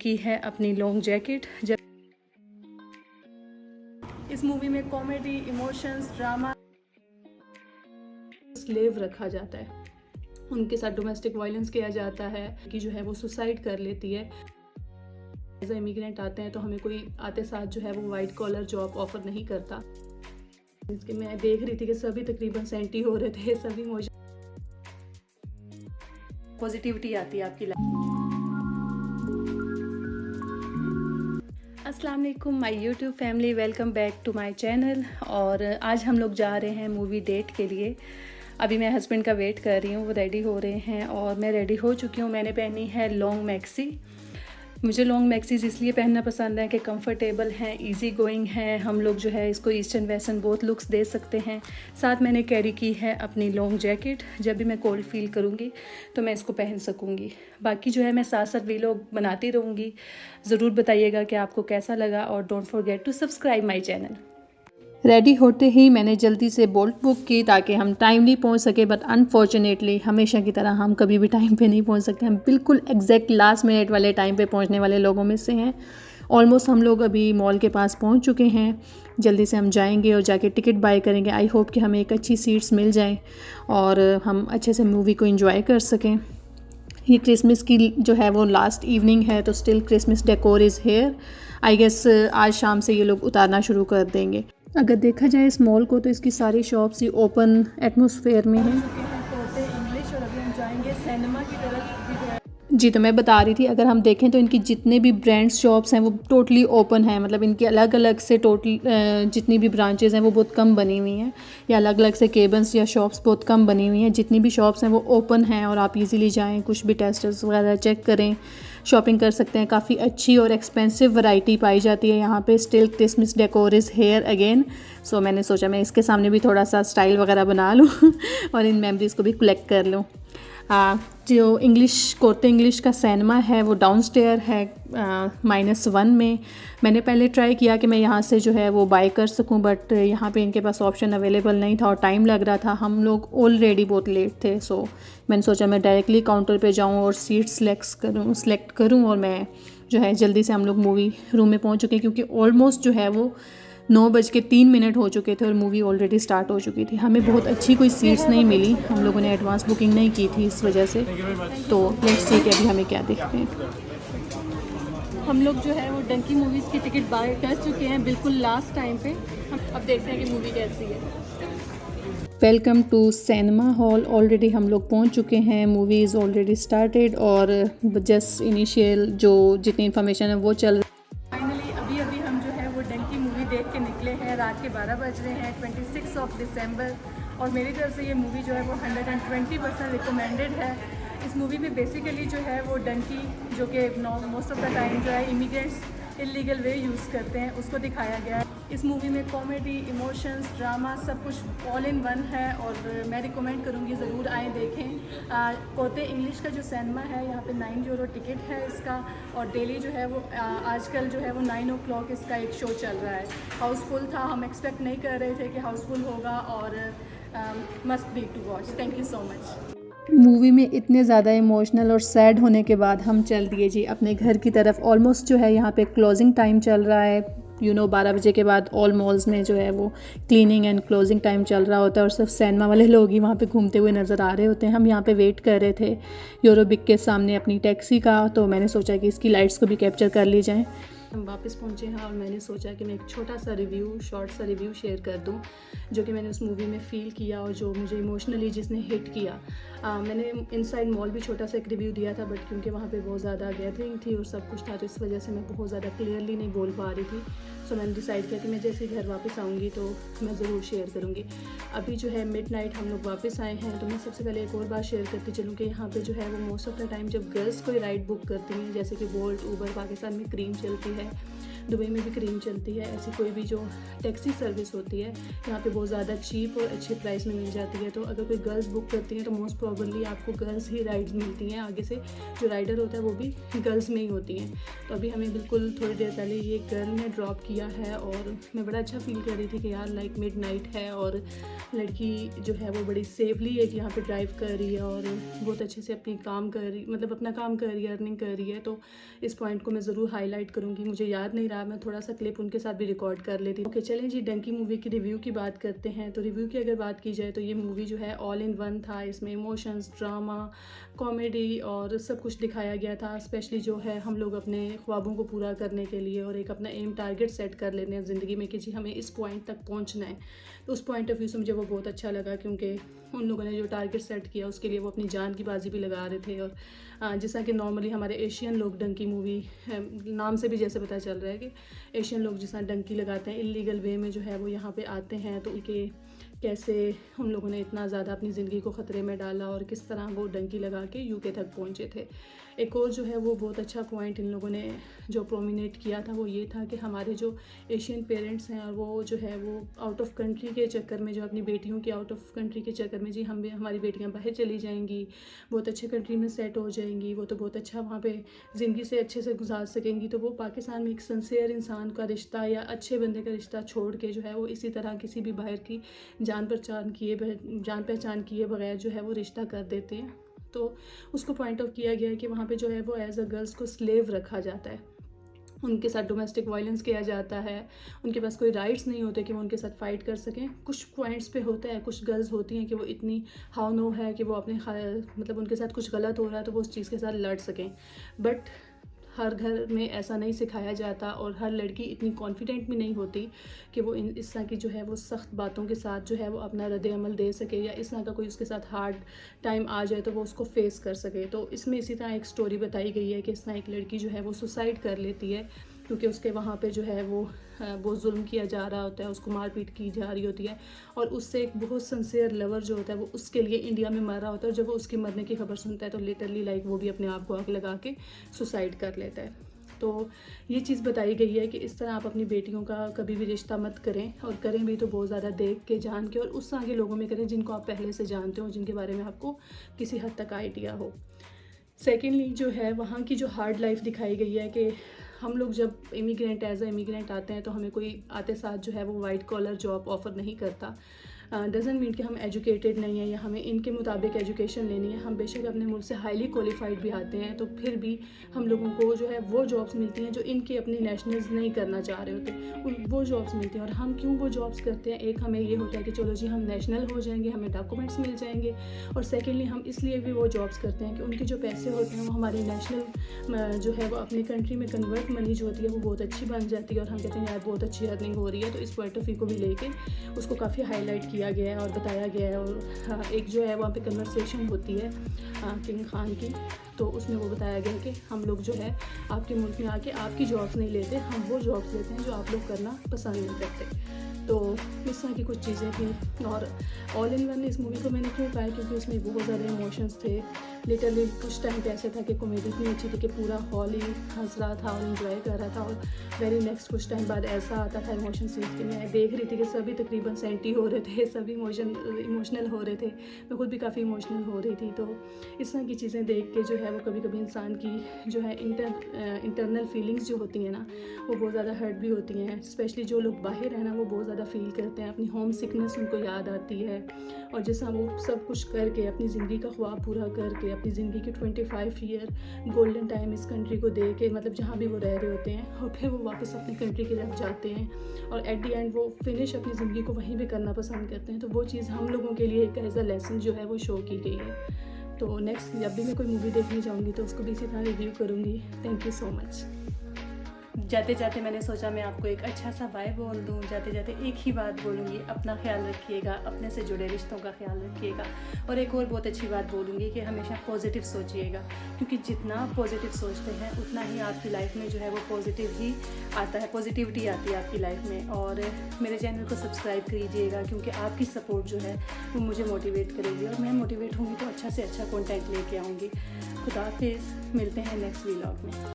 की है अपनी लॉन्ग जैकेट। जब इस मूवी में कॉमेडी, इमोशंस, ड्रामा, स्लेव रखा जाता है, उनके साथ डोमेस्टिक वायलेंस किया जाता है कि जो है वो सुसाइड कर लेती है। एज ए इमिग्रेंट आते हैं तो हमें कोई आते साथ जो है वो वाइट कॉलर जॉब ऑफर नहीं करता। इसके मैं देख रही थी कि सभी तकरीबन सेंटी हो रहे थे, सभी पॉजिटिविटी आती है आपकी लाइफ। अस्सलाम वालेकुम my YouTube family, welcome back to my channel. और आज हम लोग जा रहे हैं मूवी डेट के लिए। अभी मैं हस्बैंड का वेट कर रही हूँ, वो रेडी हो रहे हैं और मैं रेडी हो चुकी हूँ। मैंने पहनी है लॉन्ग मैक्सी। मुझे लॉन्ग मैक्सीज इसलिए पहनना पसंद है कि कंफर्टेबल हैं, इजी गोइंग हैं। हम लोग जो है इसको ईस्टर्न वेस्टर्न बहुत लुक्स दे सकते हैं। साथ मैंने कैरी की है अपनी लॉन्ग जैकेट, जब भी मैं कोल्ड फील करूँगी तो मैं इसको पहन सकूँगी। बाकी जो है मैं साथ साथ वीलॉग बनाती रहूँगी। ज़रूर बताइएगा कि आपको कैसा लगा और don't forget to subscribe my channel. Ready होते ही मैंने जल्दी से बोल्ट बुक की ताकि हम टाइमली पहुंच सके, बट अनफॉर्चुनेटली हमेशा की तरह हम कभी भी टाइम पे नहीं पहुंच सकते। हम बिल्कुल एग्जैक्ट लास्ट मिनट वाले टाइम पे पहुंचने वाले लोगों में से हैं। ऑलमोस्ट हम लोग अभी मॉल के पास पहुंच चुके हैं। जल्दी से हम जाएंगे और जाके टिकट बाय करेंगे। आई होप कि हमें एक अच्छी सीट्स मिल जाएँ और हम अच्छे से मूवी को इंजॉय कर सकें। ये क्रिसमस की जो है वो लास्ट इवनिंग है, तो still Christmas decor is here. I guess आज शाम से ये लोग उतारना शुरू कर देंगे। अगर देखा जाए इस मॉल को तो इसकी सारी शॉप्स ही ओपन एटमॉस्फेयर में हैं। इंग्लिश और अभी हम जाएंगे सिनेमा की तरफ। जी, तो मैं बता रही थी, अगर हम देखें तो इनकी जितने भी ब्रांड्स शॉप्स हैं वो टोटली ओपन हैं। मतलब इनकी अलग अलग से टोटल जितनी भी ब्रांचेज़ हैं वो बहुत कम बनी हुई हैं, या अलग अलग से केबन्स या शॉप्स बहुत कम बनी हुई हैं। जितनी भी शॉप्स हैं वो ओपन हैं और आप इजीली जाएं, कुछ भी टेस्टर्स वगैरह चेक करें, शॉपिंग कर सकते हैं। काफ़ी अच्छी और एक्सपेंसिव वैरायटी पाई जाती है यहाँ पे। Still Christmas decor is here again. So मैंने सोचा मैं इसके सामने भी थोड़ा सा स्टाइल वगैरह बना लूँ और इन मेमोरीज़ को भी कलेक्ट कर लूँ। जो कोर्टे इंग्लिश का सिनेमा है वो डाउनस्टेयर है -1 में। मैंने पहले ट्राई किया कि मैं यहाँ से जो है वो बाय कर सकूँ, बट यहाँ पे इनके पास ऑप्शन अवेलेबल नहीं था और टाइम लग रहा था। हम लोग ऑलरेडी बहुत लेट थे, सो मैंने सोचा मैं डायरेक्टली काउंटर पे जाऊँ और सीट सेलेक्ट करूँ और मैं जो है जल्दी से हम लोग मूवी रूम में पहुँच चुके, क्योंकि ऑलमोस्ट जो है वो 9:03 हो चुके थे और मूवी ऑलरेडी स्टार्ट हो चुकी थी। हमें बहुत अच्छी कोई सीट्स नहीं मिली, हम लोगों ने एडवांस बुकिंग नहीं की थी इस वजह से। तो लेट्स सी कि अभी हमें क्या देखते हैं। हम लोग जो है वो डंकी मूवीज़ की टिकट बाय कर चुके हैं बिल्कुल लास्ट टाइम पे। अब देखते हैं कि मूवी कैसी है। Welcome to cinema hall. Already हम लोग पहुंच चुके हैं। मूवी इज़ ऑलरेडी स्टार्टेड और जस्ट इनिशियल जो जितनी इन्फॉर्मेशन है वो चल। अभी हम जो है वो डंकी मूवी देख के निकले हैं। रात के 12 बज रहे हैं, 26 दिसंबर। और मेरी तरफ से ये मूवी जो है वो 120% रिकमेंडेड है। इस मूवी में बेसिकली जो है वो डंकी, जो कि मोस्ट ऑफ द टाइम जो है इमिग्रेंट्स इलीगल वे यूज़ करते हैं, उसको दिखाया गया है। इस मूवी में कॉमेडी, इमोशंस, ड्रामा सब कुछ ऑल इन वन है और मैं रिकमेंड करूँगी ज़रूर आएँ देखें। कोर्टे इंग्लिश का जो सिनेमा है यहाँ पे 9 यूरो टिकट है इसका, और डेली जो है वो आजकल जो है वो 9 o'clock इसका एक शो चल रहा है। हाउसफुल था, हम एक्सपेक्ट नहीं कर रहे थे कि हाउसफुल होगा और must be to watch. Thank you so much. Movie में इतने ज़्यादा इमोशनल और सैड होने के बाद हम चल दिए जी अपने घर की तरफ। ऑलमोस्ट जो है यहाँ पे क्लोजिंग टाइम चल रहा है। 12 बजे के बाद ऑल मॉल्स में जो है वो क्लीनिंग एंड क्लोजिंग टाइम चल रहा होता है और सिर्फ सिनेमा वाले लोग ही वहाँ पे घूमते हुए नज़र आ रहे होते हैं। हम यहाँ पे वेट कर रहे थे यूरोबिक के सामने अपनी टैक्सी का, तो मैंने सोचा कि इसकी लाइट्स को भी कैप्चर कर ली जाए। हम वापस पहुँचे हैं और मैंने सोचा कि मैं एक छोटा सा शॉर्ट सा रिव्यू शेयर कर दूँ जो कि मैंने उस मूवी में फ़ील किया और जो मुझे इमोशनली जिसने हिट किया। मैंने इनसाइड मॉल भी छोटा सा एक रिव्यू दिया था, बट क्योंकि वहाँ पे बहुत ज़्यादा गैदरिंग थी और सब कुछ था, तो इस वजह से मैं बहुत ज़्यादा क्लियरली नहीं बोल पा रही थी। सो मैंने डिसाइड किया कि मैं जैसे घर वापस आऊँगी तो मैं ज़रूर शेयर करूँगी। अभी जो है मिडनाइट हम लोग वापस आए हैं, तो मैं सबसे पहले एक और बात शेयर करती चलूँ कि यहाँ पे जो है वो मोस्ट ऑफ द टाइम जब गर्ल्स कोई राइड बुक करती हैं, जैसे कि बोल्ट, ऊबर, पाकिस्तान में क्रीम चलती है, दुबई में भी क्रीम चलती है, ऐसी कोई भी जो टैक्सी सर्विस होती है यहाँ पे बहुत ज़्यादा चीप और अच्छे प्राइस में मिल जाती है। तो अगर कोई गर्ल्स बुक करती हैं तो मोस्ट प्रॉबली आपको गर्ल्स ही राइड्स मिलती हैं, आगे से जो राइडर होता है वो भी गर्ल्स में ही होती हैं। तो अभी हमें बिल्कुल थोड़ी देर पहले ये गर्ल ने ड्रॉप किया है और मैं बड़ा अच्छा फील कर रही थी कि यार लाइक मिडनाइट है और लड़की जो है वो बड़ी सेफली एक यहाँ पे ड्राइव कर रही है और बहुत अच्छे से अपनी काम कर रही, मतलब अपना काम कर रही है, अर्निंग कर रही है। तो इस पॉइंट को मैं ज़रूर हाईलाइट करूँगी। मुझे याद नहीं रहा, मैं थोड़ा सा क्लिप उनके साथ भी रिकॉर्ड कर लेती। ओके चलें जी, डंकी मूवी की रिव्यू की बात करते हैं। तो रिव्यू की अगर बात की जाए तो ये मूवी जो है ऑल इन वन था। इसमें इमोशंस, ड्रामा, कॉमेडी और सब कुछ दिखाया गया था। स्पेशली जो है हम लोग अपने ख्वाबों को पूरा करने के लिए और एक अपना एम टारगेट सेट कर लेते हैं ज़िंदगी में कि जी हमें इस पॉइंट तक पहुंचना है। तो उस पॉइंट ऑफ व्यू से मुझे वो बहुत अच्छा लगा, क्योंकि उन लोगों ने जो टारगेट सेट किया उसके लिए वो अपनी जान की बाजी भी लगा रहे थे। और जैसा कि नॉर्मली हमारे एशियन लोग डंकी मूवी नाम से भी जैसे पता चल रहा है कि एशियन लोग जिस तरह डंकी लगाते हैं इलीगल वे में जो है वो यहाँ पे आते हैं, तो उनके कैसे उन लोगों ने इतना ज़्यादा अपनी ज़िंदगी को ख़तरे में डाला और किस तरह वो डंकी लगा के यूके तक पहुँचे थे। एक और जो है वो बहुत अच्छा पॉइंट इन लोगों ने जो प्रोमिनेट किया था वो ये था कि हमारे जो एशियन पेरेंट्स हैं और वो जो है वो आउट ऑफ कंट्री के चक्कर में, जो अपनी बेटियों की आउट ऑफ कंट्री के चक्कर में जी हमारी बेटियां बाहर चली जाएंगी, बहुत अच्छे कंट्री में सेट हो जाएंगी, वो तो बहुत अच्छा वहाँ पे ज़िंदगी से अच्छे से गुजार सकेंगी। तो वो पाकिस्तान में एक सिंसियर इंसान का रिश्ता या अच्छे बंदे का रिश्ता छोड़ के जो है वो इसी तरह किसी भी बाहर की जान पहचान किए बगैर जो है वो रिश्ता कर देते हैं। तो उसको पॉइंट आउट किया गया है कि वहाँ पे जो है वो एज अ गर्ल्स को स्लेव रखा जाता है, उनके साथ डोमेस्टिक वायलेंस किया जाता है, उनके पास कोई राइट्स नहीं होते कि वो उनके साथ फ़ाइट कर सकें। कुछ पॉइंट्स पे होता है, कुछ गर्ल्स होती हैं कि वो इतनी हाउ नो है कि वो अपने मतलब उनके साथ कुछ गलत हो रहा है तो वो उस चीज़ के साथ लड़ सकें। बट हर घर में ऐसा नहीं सिखाया जाता और हर लड़की इतनी कॉन्फिडेंट भी नहीं होती कि वो इस तरह की जो है वो सख्त बातों के साथ जो है वो अपना रद्द-ए-अमल दे सके, या इस तरह का कोई उसके साथ हार्ड टाइम आ जाए तो वो उसको फेस कर सके। तो इसमें इसी तरह एक स्टोरी बताई गई है कि इस तरह एक लड़की जो है वो सुसाइड कर लेती है क्योंकि उसके वहाँ पे जो है वो बहुत जुल्म किया जा रहा होता है, उसको मारपीट की जा रही होती है और उससे एक बहुत सिंसियर लवर जो होता है वो उसके लिए इंडिया में मर रहा होता है। जब वो उसकी मरने की खबर सुनता है तो लिटरली लाइक वो भी अपने आप को आग लगा के सुसाइड कर लेता है। तो ये चीज़ बताई गई है कि इस तरह आप अपनी बेटियों का कभी भी रिश्ता मत करें, और करें भी तो बहुत ज़्यादा देख के जान के और उस तरह के लोगों में करें जिनको आप पहले से जानते हो, जिनके बारे में आपको किसी हद तक आइडिया हो। सेकेंडली जो है वहाँ की जो हार्ड लाइफ दिखाई गई है कि हम लोग जब इमिग्रेंट एज ए इमिग्रेंट आते हैं तो हमें कोई आते साथ जो है वो वाइट कॉलर जॉब ऑफ़र नहीं करता। डजंट मीन कि हम एजुकेटेड नहीं हैं या हमें इनके मुताबिक एजुकेशन लेनी है। हम बेशक अपने मुल्क से हाईली क्वालिफाइड भी आते हैं तो फिर भी हम लोगों को जो है वो जॉब्स मिलती हैं जो इनके अपने नेशनल्स नहीं करना चाह रहे होते, वो जॉब्स मिलती हैं। और हम क्यों वो जॉब्स करते हैं, एक हमें ये होता है कि चलो जी हम नेशनल हो जाएंगे, हमें डॉक्यूमेंट्स मिल जाएंगे, और सेकेंडली हम इसलिए भी वो जॉब्स करते हैं कि उनके जो पैसे होते हैं वो हमारी नेशनल जो है वो अपनी कंट्री में कन्वर्ट मनी जो होती है वो बहुत अच्छी बन जाती है और हम कहते हैं यार बहुत अच्छी अर्निंग हो रही है। तो इस पॉइंट ऑफ व्यू को भी लेके उसको काफ़ी हाईलाइट किया गया है और बताया गया है। और एक जो है वहाँ पे कन्वर्सेशन होती है किंग खान की, तो उसमें वो बताया गया है कि हम लोग जो है आपके मुल्क में आके आपकी जॉब्स नहीं लेते, हम वो जॉब्स लेते हैं जो आप लोग करना पसंद नहीं करते। तो इस तरह की कुछ चीज़ें थी। और ऑल इन वन इस मूवी को मैंने क्यों कहा है क्योंकि उसमें बहुत ज़्यादा इमोशंस थे। लिटरली कुछ टाइम पे ऐसे था कि कॉमेडी इतनी अच्छी थी कि पूरा हॉल ही हंस रहा था और इन्जॉय कर रहा था, और वेरी नेक्स्ट कुछ टाइम बाद ऐसा आता था इमोशन सीन कि मैं देख रही थी कि सभी तकरीबन सेंटी हो रहे थे, सभी इमोशनल हो रहे थे, मैं खुद भी काफ़ी इमोशनल हो रही थी। तो इस तरह की चीज़ें देख के जो है वो कभी कभी इंसान की जो है इंटरनल फीलिंग्स जो होती हैं ना वो बहुत ज़्यादा हर्ट भी होती हैं। स्पेशली जो लोग बाहर हैं ना वो बहुत ज़्यादा फील करते हैं, अपनी होम सिकनेस उनको याद आती है। और जैसा वो सब कुछ करके अपनी ज़िंदगी का ख्वाब पूरा करके अपनी ज़िंदगी के 25 ईयर गोल्डन टाइम इस कंट्री को दे के, मतलब जहाँ भी वो रह रहे होते हैं, और फिर वो वापस अपनी कंट्री की तरफ जाते हैं और एट दी एंड वो फिनिश अपनी ज़िंदगी को वहीं पे करना पसंद करते हैं। तो वो चीज़ हम लोगों के लिए एक एज अ लेसन जो है वो शो की गई है। तो नेक्स्ट जब भी मैं कोई मूवी देखने जाऊँगी तो उसको भी इसी तरह रिव्यू करूँगी। Thank you so much. जाते जाते मैंने सोचा मैं आपको एक अच्छा सा बाय बोल दूँ। जाते जाते एक ही बात बोलूँगी, अपना ख्याल रखिएगा, अपने से जुड़े रिश्तों का ख्याल रखिएगा। और एक और बहुत अच्छी बात बोलूँगी कि हमेशा पॉजिटिव सोचिएगा, क्योंकि जितना पॉजिटिव सोचते हैं उतना ही आपकी लाइफ में जो है वो पॉजिटिव ही आता है, पॉजिटिविटी आती है आपकी लाइफ में। और मेरे चैनल को सब्सक्राइब कीजिएगा क्योंकि आपकी सपोर्ट जो है वो मुझे मोटिवेट करेगी और मैं मोटिवेट होंगी तो अच्छा से अच्छा कॉन्टेंट लेके आऊँगी। खुदा हाफिज़, मिलते हैं नेक्स्ट व्लॉग में।